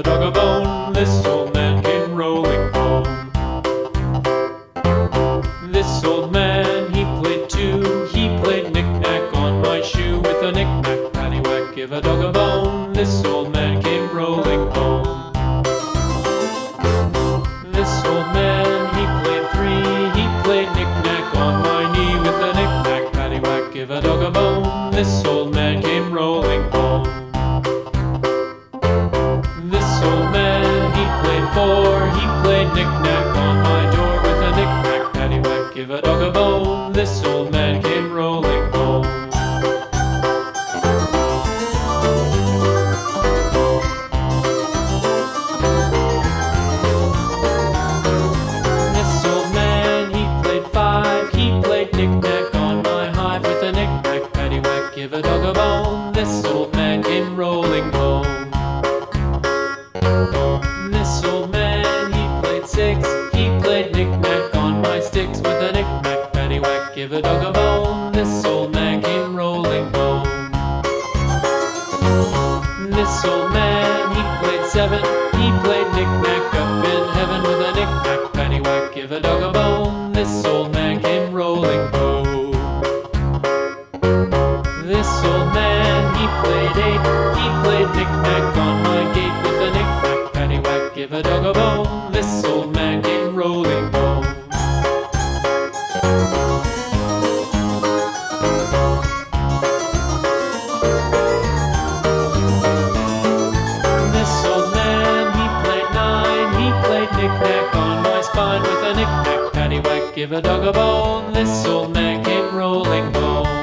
a dog a bone. This old man came rolling home. This old man, he played too. He played knick-knack on my shoe. With a knick-knack, paddywhack, give a dog a bone. This old man came rolling home. This old man, he played three. He played knick-knack on my knee. With a knick-knack, paddywhack, give a dog a bone. This old man came rolling home. This old man, he played four. He played knick-knack on my door. With a knick-knack, paddywhack, give a dog a bone. This old man came rolling home. This old man, he played five. He played knick-knack on my hive. With a knick-knack, paddywhack, give a dog a bone. This old man came rolling home. This old man, he played six. He played knick-knack on my sticks. With a knick-knack, paddywhack, give a dog a bone. This old man came rolling home. This old man, he played seven. He played knick-knack up in heaven. With a knick-knack, paddywhack, give a dog a bone. This old man came rolling home. This old man, he played eight. He played knick-knack on my gate. With a knick-knack, paddywhack, give a dog a bone. This old man came rolling home. This old man, he played nine. He played knick-knack on my spine. With a knick-knack, paddywhack, give a dog a bone. This old man came rolling home.